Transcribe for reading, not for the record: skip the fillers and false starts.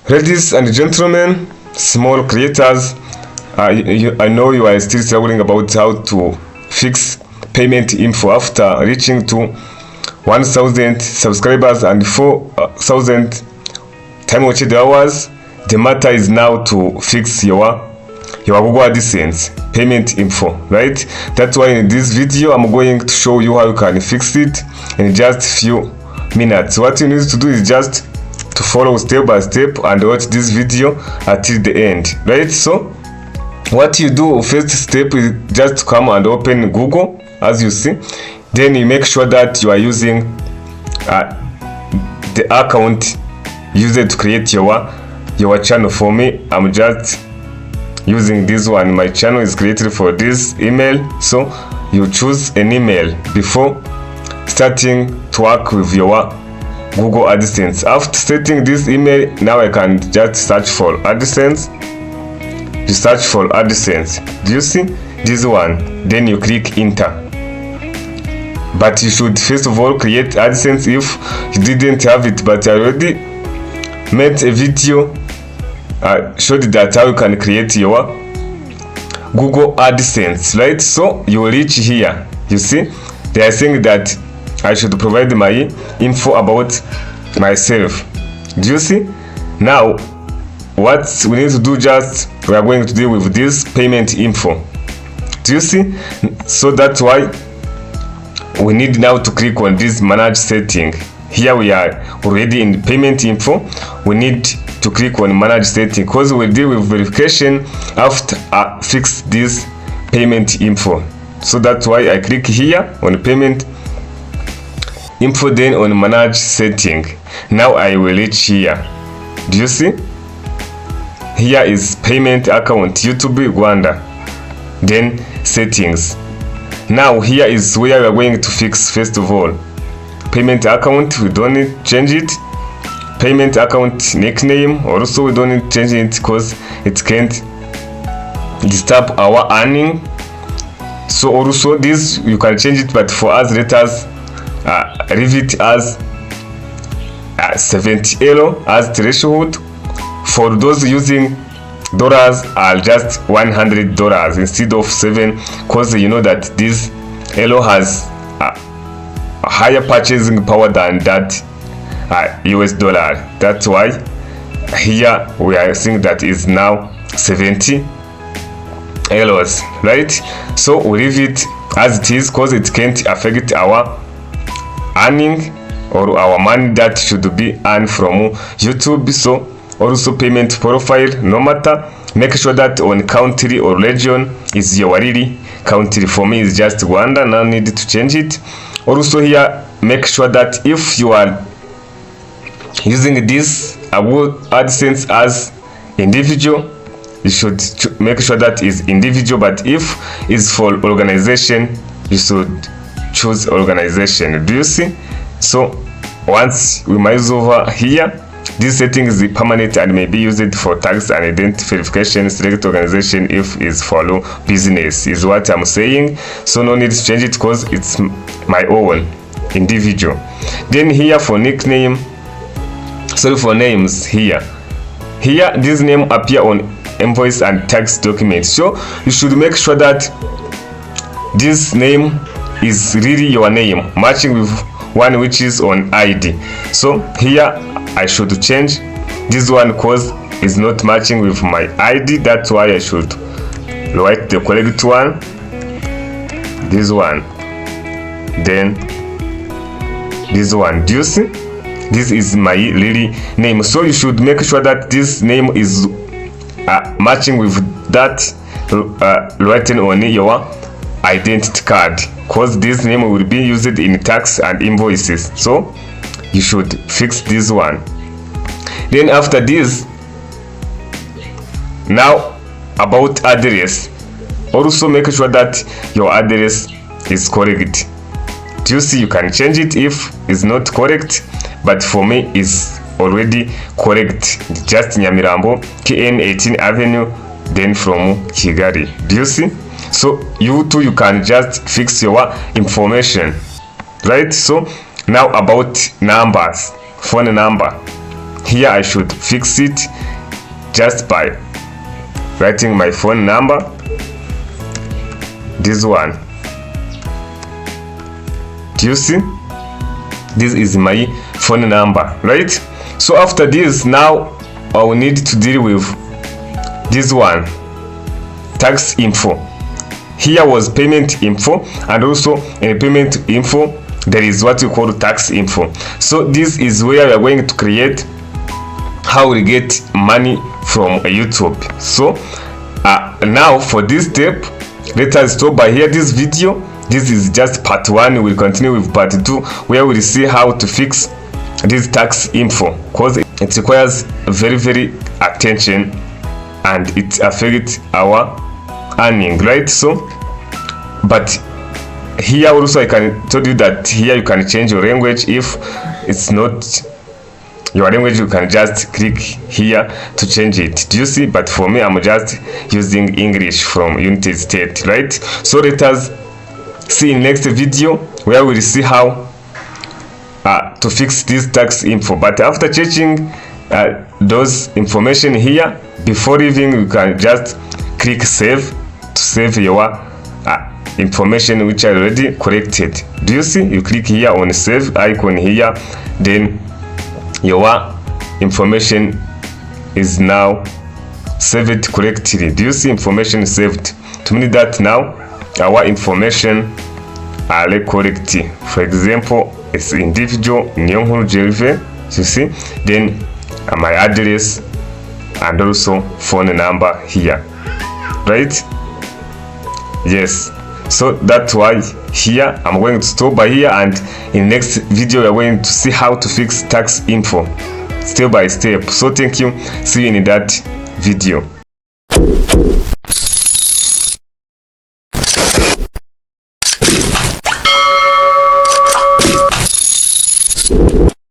Ladies and gentlemen, small creators, I know you are still struggling about how to fix payment info after reaching to 1,000 subscribers and 4,000 time watched hours. The matter is now to fix your Google AdSense payment info, right? That's why in this video I'm going to show you how you can fix it in just few minutes. What you need to do is just to follow step by step and watch this video until the end, right? So what you do, first step is just to come and open Google, as you see. Then you make sure that you are using the account used to create your channel. For me, I'm just using this one. My channel is created for this email, so you choose an email before starting to work with your Google AdSense. After setting this email, now I can just search for AdSense. You search for AdSense. Do you see this one? Then you click enter. But you should first of all create AdSense if you didn't have it. But I already made a video showed that how you can create your Google AdSense, right? So you will reach here. You see, they are saying that I should provide my info about myself. Do you see? Now, what we need to do, just we are going to deal with this payment info. Do you see? So that's why we need now to click on this manage setting. Here we are already in payment info. We need to click on manage setting because we'll deal with verification after I fix this payment info. So that's why I click here on payment info, then on manage setting. Now I will reach here. Do you see? Here is payment account YouTube Rwanda, then settings. Now here is where we are going to fix. First of all, payment account, we don't need to change it. Payment account nickname also we don't need to change it because it can't disturb our earning. So also this you can change it, but for us let us leave it as 70 euro as threshold. For those using dollars are just $100 instead of 7, because you know that this euro has a higher purchasing power than that US dollar. That's why here we are seeing that is now 70 euros, right? So we leave it as it is because it can't affect our earning or our money that should be earned from YouTube. So also payment profile, no matter, make sure that on country or region is your really country. For me is just Rwanda, no need to change it. Also here make sure that if you are using this AdSense as individual, you should make sure that is individual, but if it's for organization, you should choose organization. Do you see? So once we mouse over here, this setting is permanent and may be used for tax and identity verification. Select organization if is follow business is what I'm saying. So no need to change it because it's my own individual. Then here for nickname, sorry, for names, here this name appear on invoice and tax documents. So you should make sure that this name is really your name, matching with one which is on ID. So here I should change this one because it's not matching with my ID. That's why I should write the correct one, this one, then this one. Do you see? This is my really name. So you should make sure that this name is matching with that written on your identity card, because this name will be used in tax and invoices. So you should fix this one. Then after this, now about address, also make sure that your address is correct. Do you see? You can change it if it's not correct, but for me it's already correct. Just Nyamirambo, KN 18 Avenue, then from Kigali. Do you see? So you too, you can just fix your information, right? So now about numbers, phone number. Here I should fix it just by writing my phone number, this one. Do you see? This is my phone number, right? So after this, now I will need to deal with this one, tax info. Here was payment info, and also in payment info there is what you call tax info. So this is where we are going to create how we get money from YouTube. So now for this step, let us stop by here this video. This is just part 1. We'll continue with part 2, where we'll see how to fix this tax info, because it requires very attention and it affects our earning, right? So but here also I can tell you that here you can change your language. If it's not your language, you can just click here to change it. Do you see? But for me, I'm just using English from United States, right? So let us see in next video where we'll see how to fix this tax info. But after checking those information here, before leaving, you can just click save to save your information which are already collected. Do you see? You click here on save icon here, then your information is now saved correctly. Do you see? Information saved to mean that now our information are correct. For example, it's individual Niyonkuru Gervais, you see, then my address and also phone number here, right? Yes. So that's why here I'm going to stop by here, and in next video we are going to see how to fix tax info step by step. So thank you, see you in that video.